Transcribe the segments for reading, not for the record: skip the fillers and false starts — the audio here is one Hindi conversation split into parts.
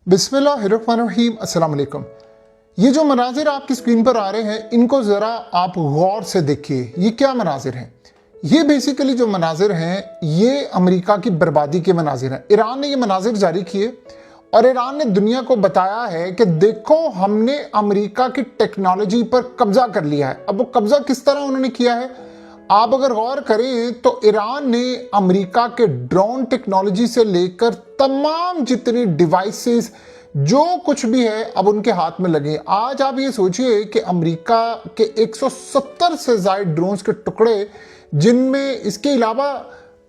बिस्मिल्लाहिर्रहमानिर्रहीम अस्सलाम वालेकुम। ये जो मनाजिर आपकी स्क्रीन पर आ रहे हैं इनको ज़रा आप गौर से देखिए। ये क्या मनाजिर हैं? ये बेसिकली जो मनाजिर हैं ये अमेरिका की बर्बादी के मनाजिर हैं। ईरान ने ये मनाजिर जारी किए और ईरान ने दुनिया को बताया है कि देखो हमने अमेरिका की टेक्नोलॉजी पर कब्जा कर लिया है। अब वो कब्जा किस तरह उन्होंने किया है आप अगर गौर करें तो ईरान ने अमेरिका के ड्रोन टेक्नोलॉजी से लेकर तमाम जितनी डिवाइसेस जो कुछ भी है अब उनके हाथ में लगे। आज आप ये सोचिए कि अमेरिका के 170 से ज्यादा ड्रोन्स के टुकड़े जिनमें इसके अलावा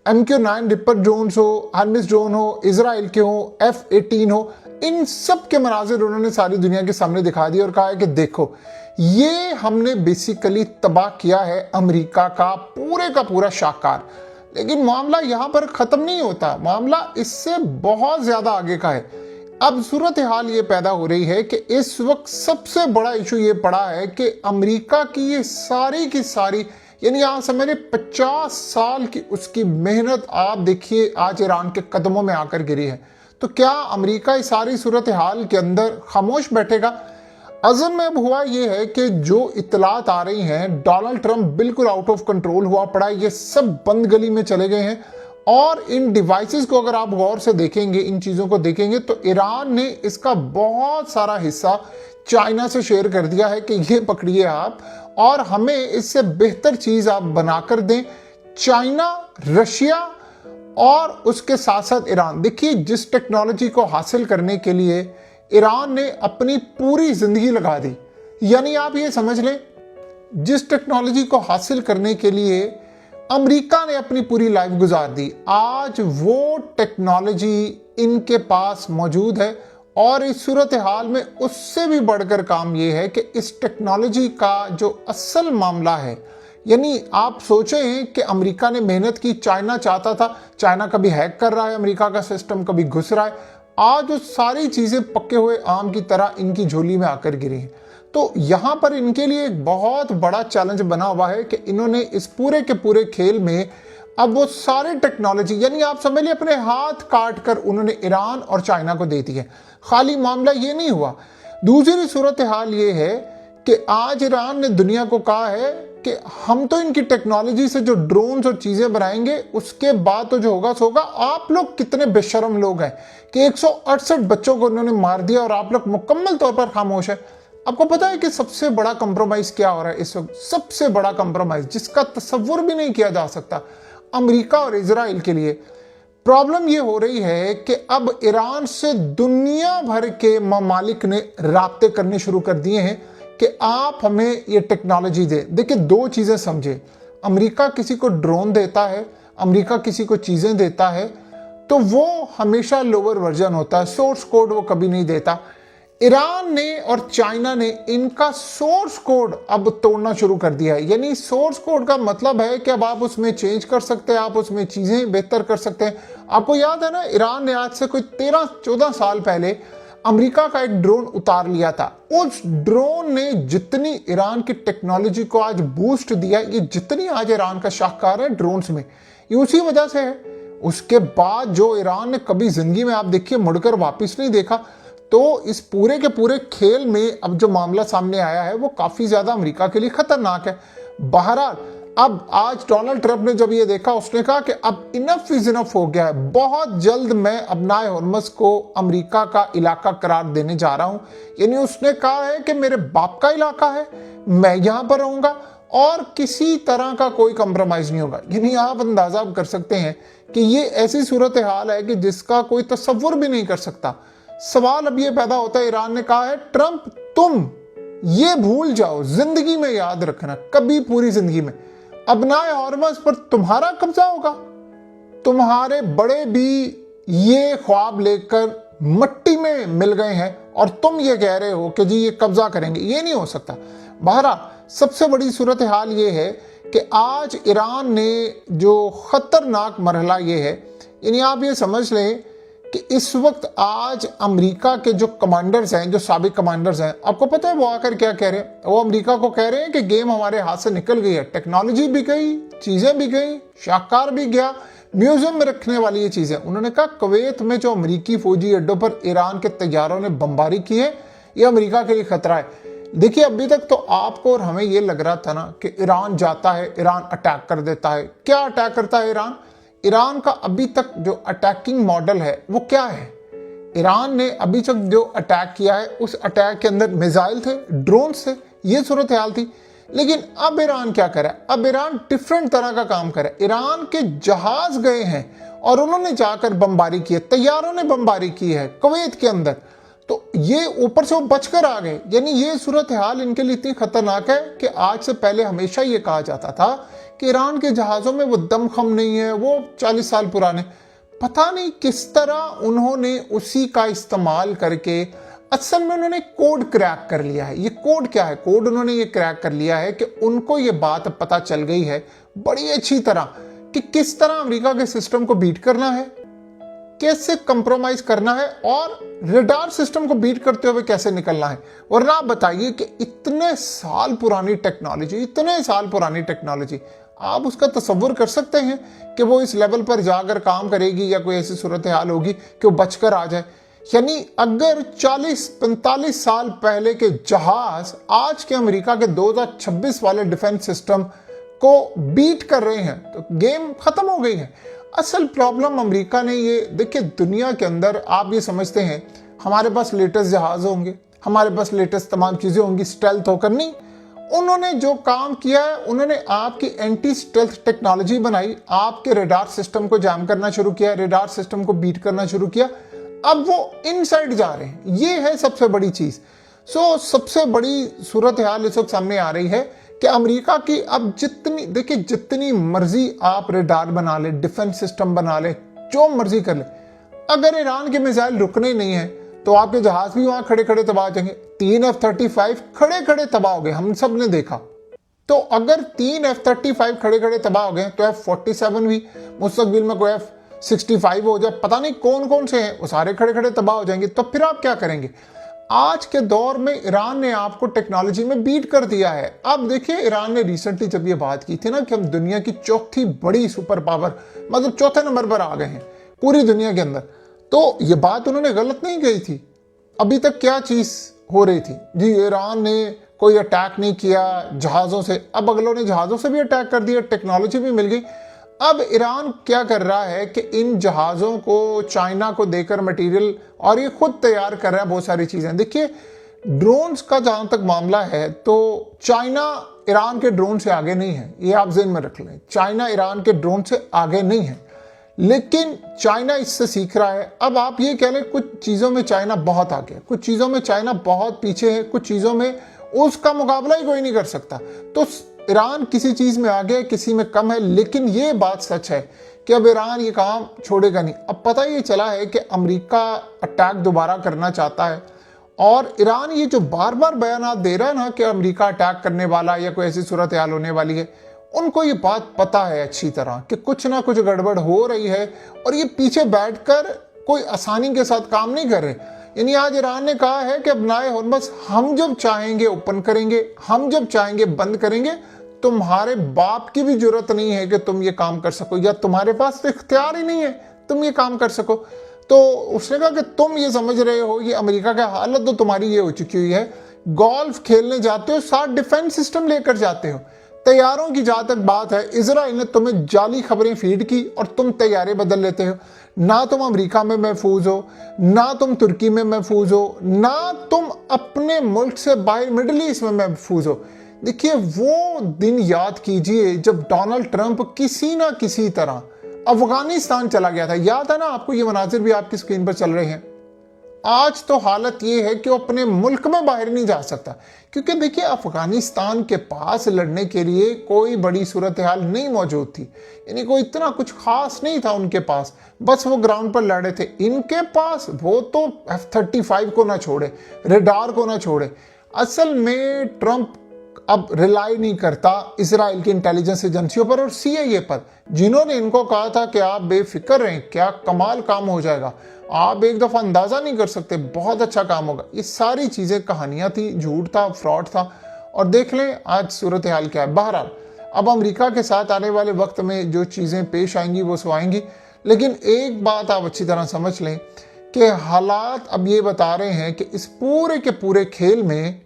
MQ-9 रिपर ड्रोन्स हो, हर्मिस ड्रोन हो, इजराइल के हो, F-18 हो, इन सब के मनाजिर उन्होंने सारी दुनिया के सामने दिखा दिए और कहा है कि देखो ये हमने बेसिकली तबाह किया है अमेरिका का पूरा शाहकार। लेकिन मामला यहां पर खत्म नहीं होता, मामला इससे बहुत ज्यादा आगे का है। अब सूरत हाल ये पैदा हो रही है कि इस वक्त सबसे बड़ा इशू ये पड़ा है कि अमेरिका की ये सारी की सारी यानी यहां समझे 50 साल की उसकी मेहनत आप देखिए आज ईरान के कदमों में आकर गिरी है। तो क्या अमेरिका इस सारी सूरत हाल के अंदर खामोश बैठेगा? असल में अब हुआ यह है कि जो इतलात आ रही हैं डोनाल्ड ट्रंप बिल्कुल आउट ऑफ कंट्रोल हुआ पड़ा है, ये सब बंद गली में चले गए हैं। और इन डिवाइसेस को अगर आप गौर से देखेंगे, इन चीजों को देखेंगे तो ईरान ने इसका बहुत सारा हिस्सा चाइना से शेयर कर दिया है कि ये पकड़िए आप और हमें इससे बेहतर चीज आप बनाकर दें। चाइना, रशिया और उसके साथ साथ ईरान, देखिए जिस टेक्नोलॉजी को हासिल करने के लिए ईरान ने अपनी पूरी जिंदगी लगा दी, यानी आप ये समझ लें जिस टेक्नोलॉजी को हासिल करने के लिए अमेरिका ने अपनी पूरी लाइफ गुजार दी, आज वो टेक्नोलॉजी इनके पास मौजूद है। और इस सूरत हाल में उससे भी बढ़कर काम ये है कि इस टेक्नोलॉजी का जो असल मामला है, यानी आप सोचें कि अमेरिका ने मेहनत की, चाइना चाहता था, चाइना कभी हैक कर रहा है अमेरिका का सिस्टम, कभी घुस रहा है, आज वो सारी चीजें पके हुए आम की तरह इनकी झोली में आकर गिरी हैं। तो यहां पर इनके लिए एक बहुत बड़ा चैलेंज बना हुआ है कि इन्होंने इस पूरे के पूरे खेल में अब वो सारी टेक्नोलॉजी यानी आप समझ लिए अपने हाथ काट कर उन्होंने ईरान और चाइना को दे दी है। खाली मामला ये नहीं हुआ, दूसरी सूरत हाल ये है कि आज ईरान ने दुनिया को कहा है कि हम तो इनकी टेक्नोलॉजी से जो ड्रोन्स और चीजें बनाएंगे उसके बाद तो जो होगा सो होगा। आप लोग कितने बेशर्म लोग हैं कि 168 बच्चों को उन्होंने मार दिया और आप लोग मुकम्मल तौर पर खामोश है। आपको पता है कि सबसे बड़ा कंप्रोमाइज क्या हो रहा है इस वक्त? सबसे बड़ा कंप्रोमाइज जिसका तस्वुर भी नहीं किया जा सकता अमेरिका और इजराइल के लिए। प्रॉब्लम ये हो रही है कि अब ईरान से दुनिया भर के ममालिक ने राब्ते करने शुरू कर दिए हैं कि आप हमें ये टेक्नोलॉजी दे। देखिए दो चीजें समझे, अमेरिका किसी को ड्रोन देता है, अमेरिका किसी को चीजें देता है तो वो हमेशा लोअर वर्जन होता है, सोर्स कोड वो कभी नहीं देता। ईरान ने और चाइना ने इनका सोर्स कोड अब तोड़ना शुरू कर दिया है। यानी सोर्स कोड का मतलब है कि अब आप उसमें चेंज कर सकते हैं, आप उसमें चीजें बेहतर कर सकते हैं। आपको याद है ना, ईरान ने आज से कोई 13-14 साल पहले अमेरिका का एक ड्रोन उतार लिया था। उस ड्रोन ने जितनी ईरान की टेक्नोलॉजी को आज बूस्ट दिया, ये जितनी आज ईरान का शाहकार है ड्रोन्स में, ये उसी वजह से है। उसके बाद जो ईरान ने कभी जिंदगी में आप देखिए मुड़कर वापस नहीं देखा। तो इस पूरे के पूरे खेल में अब जो मामला सामने आया है वो काफी ज्यादा अमेरिका के लिए खतरनाक है। बहरहाल अब आज डोनाल्ड ट्रंप ने जब ये देखा उसने कहा कि अब इनफ इज इनफ हो गया है, बहुत जल्द मैं अबनाए हॉर्मस को अमेरिका का इलाका करार देने जा रहा हूं। यानी उसने कहा है कि मेरे बाप का इलाका है, मैं यहां पर रहूंगा और किसी तरह का कोई कंप्रोमाइज नहीं होगा। यानी आप अंदाजा कर सकते हैं कि ये ऐसी सूरत हाल है कि जिसका कोई तस्वुर भी नहीं कर सकता। सवाल अब ये पैदा होता है, ईरान ने कहा है ट्रंप तुम ये भूल जाओ, जिंदगी में याद रखना, कभी पूरी जिंदगी में अबनाए हॉर्मस पर तुम्हारा कब्जा होगा। तुम्हारे बड़े भी ये ख्वाब लेकर मट्टी में मिल गए हैं और तुम ये कह रहे हो कि जी ये कब्जा करेंगे, ये नहीं हो सकता। बहरहाल सबसे बड़ी सूरत हाल ये है कि आज ईरान ने जो खतरनाक मरहला ये है, यानी आप ये समझ लें कि इस वक्त आज अमेरिका के जो कमांडर्स हैं, जो साबिक कमांडर्स हैं, आपको पता है वो आकर क्या कह रहे हैं? वो अमेरिका को कह रहे हैं कि गेम हमारे हाथ से निकल गई है, टेक्नोलॉजी भी गई, चीजें भी गई, शाहकार भी गया, म्यूजियम में रखने वाली ये चीजें। उन्होंने कहा कुवैत में जो अमेरिकी फौजी अड्डों पर ईरान के तैयारों ने बमबारी की है, ये अमेरिका के लिए खतरा है। देखिए अभी तक तो आपको और हमें ये लग रहा था ना कि ईरान जाता है, ईरान अटैक कर देता है। क्या अटैक करता है ईरान? ईरान का अभी तक जो अटैकिंग मॉडल है वो क्या है? ईरान ने अभी तक जो अटैक किया है उस अटैक के अंदर मिसाइल थे, ड्रोन्स थे, ये सूरत हाल थी। लेकिन अब ईरान क्या करे? अब ईरान डिफरेंट तरह का काम करे। ईरान के जहाज गए हैं और उन्होंने जाकर बमबारी की है, तैयारों ने बमबारी की है कुवैत के अंदर। तो ये ऊपर से वो बचकर आ गए। यानी ये सूरत हाल इनके लिए इतनी खतरनाक है कि आज से पहले हमेशा ये कहा जाता था कि ईरान के जहाजों में वो दमखम नहीं है, वो 40 साल पुराने। पता नहीं किस तरह उन्होंने उसी का इस्तेमाल करके असल में उन्होंने कोड क्रैक कर लिया है। ये कोड क्या है? कोड उन्होंने ये क्रैक कर लिया है कि उनको ये बात पता चल गई है बड़ी अच्छी तरह कि किस तरह अमेरिका के सिस्टम को बीट करना है, कैसे कंप्रोमाइज करना है और रडार सिस्टम को बीट करते हुए कैसे निकलना है। वरना आप बताइए कि इतने साल पुरानी टेक्नोलॉजी, इतने साल पुरानी टेक्नोलॉजी, आप उसका तसव्वुर कर सकते हैं कि वो इस लेवल पर जाकर काम करेगी या कोई ऐसी सूरत हाल होगी कि वो बचकर आ जाए? यानी अगर 40-45 साल पहले के जहाज आज के अमेरिका के 2026 वाले डिफेंस सिस्टम को बीट कर रहे हैं तो गेम खत्म हो गई है। असल प्रॉब्लम अमेरिका ने ये देखिए, दुनिया के अंदर आप ये समझते हैं हमारे पास लेटेस्ट जहाज होंगे, हमारे पास लेटेस्ट तमाम चीजें होंगी स्टेल्थ होकर, नहीं। उन्होंने जो काम किया है, उन्होंने आपकी एंटी स्टेल्थ टेक्नोलॉजी बनाई, आपके रडार सिस्टम को जैम करना शुरू किया, रडार सिस्टम को बीट करना शुरू किया। अब वो इनसाइड जा रहे हैं, ये है सबसे बड़ी चीज। सबसे बड़ी सूरत हाल इस वक्त सामने आ रही है कि अमेरिका की अब जितनी मर्जी आप रडार बना ले, डिफेंस सिस्टम बना ले, जो मर्जी कर ले, अगर ईरान के मिसाइल रुकने नहीं है तो आपके जहाज भी वहां खड़े खड़े तबाह हो जाएंगे। 3 F-35 खड़े खड़े तबाह हो गए, हम सब ने देखा। तो अगर 3 F-35 खड़े खड़े तबाह हो गए तो F-47 भी मुस्तकबिल में कोई F-65 हो जाए, पता नहीं कौन कौन से हैं, वो सारे खड़े खड़े तबाह हो जाएंगे। तो फिर आप क्या करेंगे? आज के दौर में ईरान ने आपको टेक्नोलॉजी में बीट कर दिया है। अब देखिए, ईरान ने रिसेंटली जब ये बात की थी ना कि हम दुनिया की चौथी बड़ी सुपर पावर, मतलब चौथे नंबर पर आ गए हैं पूरी दुनिया के अंदर, तो ये बात उन्होंने गलत नहीं कही थी। अभी तक क्या चीज हो रही थी जी? ईरान ने कोई अटैक नहीं किया जहाजों से, अब अगलों ने जहाजों से भी अटैक कर दिया, टेक्नोलॉजी भी मिल गई। अब ईरान क्या कर रहा है कि इन जहाजों को चाइना को देकर मटेरियल, और ये खुद तैयार कर रहा है बहुत सारी चीजें। देखिए, ड्रोन्स का जहां तक मामला है तो चाइना ईरान के ड्रोन से आगे नहीं है, ये आप ज़हन में रख लें। चाइना ईरान के ड्रोन से आगे नहीं है, लेकिन चाइना इससे सीख रहा है। अब आप ये कह लें कुछ चीज़ों में चाइना बहुत आगे है, कुछ चीज़ों में चाइना बहुत पीछे है, कुछ चीज़ों में उसका मुकाबला ही कोई नहीं कर सकता। तो ईरान किसी चीज़ में आगे, किसी में कम है, लेकिन ये बात सच है कि अब ईरान ये काम छोड़ेगा नहीं। अब पता ये चला है कि अमेरिका अटैक दोबारा करना चाहता है, और ईरान ये जो बार बार बयान दे रहा है ना कि अमेरिका अटैक करने वाला या कोई ऐसी सूरत हाल होने वाली है, उनको ये बात पता है अच्छी तरह कि कुछ ना कुछ गड़बड़ हो रही है, और ये पीछे बैठकर कोई आसानी के साथ काम नहीं कर रहे। यानी आज ईरान ने कहा है कि अब नाए होर्मुज़ हम जब चाहेंगे ओपन करेंगे, हम जब चाहेंगे बंद करेंगे, तुम्हारे बाप की भी जरूरत नहीं है कि तुम ये काम कर सको, या तुम्हारे पास तो इख्तियार ही नहीं है तुम ये काम कर सको। तो उसने कहा कि तुम ये समझ रहे हो, ये अमेरिका का हालत तो तुम्हारी ये हो चुकी हुई है, गोल्फ खेलने जाते हो, 7 डिफेंस सिस्टम लेकर जाते हो। तैयारों की जहां तक बात है, इजराइल ने तुम्हें जाली खबरें फीड की और तुम तैयारे बदल लेते हो। ना तुम अमेरिका में महफूज हो, ना तुम तुर्की में महफूज हो, ना तुम अपने मुल्क से बाहर मिडिल ईस्ट में महफूज हो। देखिए, वो दिन याद कीजिए जब डोनाल्ड ट्रंप किसी ना किसी तरह अफगानिस्तान चला गया था। याद है ना आपको? ये मनाजिर भी आपकी स्क्रीन पर चल रहे हैं। आज तो हालत ये है कि वो अपने मुल्क में बाहर नहीं जा सकता, क्योंकि देखिए अफगानिस्तान के पास लड़ने के लिए कोई बड़ी सूरत हाल नहीं मौजूद थी। यानी कोई इतना कुछ खास नहीं था उनके पास, बस वो ग्राउंड पर लड़े थे। इनके पास वो तो F-35 को ना छोड़े, रडार को ना छोड़े। असल में ट्रंप अब रिलाई नहीं करता इजराइल की इंटेलिजेंस एजेंसियों पर और CIA पर, जिन्होंने इनको कहा था कि आप बेफिक्र रहें, क्या कमाल काम हो जाएगा, आप एक दफा अंदाजा नहीं कर सकते, बहुत अच्छा काम होगा। ये सारी चीजें कहानियां थी, झूठ था, फ्रॉड था, और देख लें आज सूरत हाल क्या है। बहरहाल अब अमेरिका के साथ आने वाले वक्त में जो चीज़ें पेश आएंगी वो सो आएंगी, लेकिन एक बात आप अच्छी तरह समझ लें कि हालात अब ये बता रहे हैं कि इस पूरे के पूरे खेल में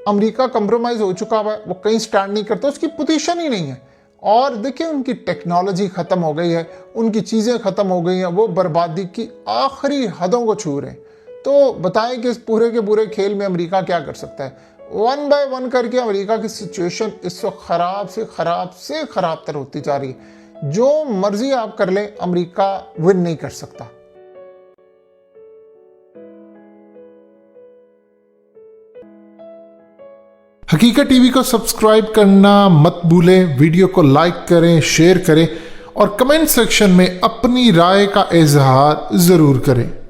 अमेरिका कंप्रोमाइज हो चुका है, वो कहीं स्टैंड नहीं करता, उसकी पोजीशन ही नहीं है। और देखिए उनकी टेक्नोलॉजी ख़त्म हो गई है, उनकी चीज़ें ख़त्म हो गई हैं, वो बर्बादी की आखिरी हदों को छू रहे हैं। तो बताएं कि इस पूरे के पूरे खेल में अमेरिका क्या कर सकता है। वन बाय वन करके अमेरिका की सिचुएशन इस वक्त ख़राब से ख़राब तर होती जा रही है। जो मर्जी आप कर लें, अमेरिका विन नहीं कर सकता। हकीकत टीवी को सब्सक्राइब करना मत भूलें, वीडियो को लाइक करें, शेयर करें और कमेंट सेक्शन में अपनी राय का इजहार जरूर करें।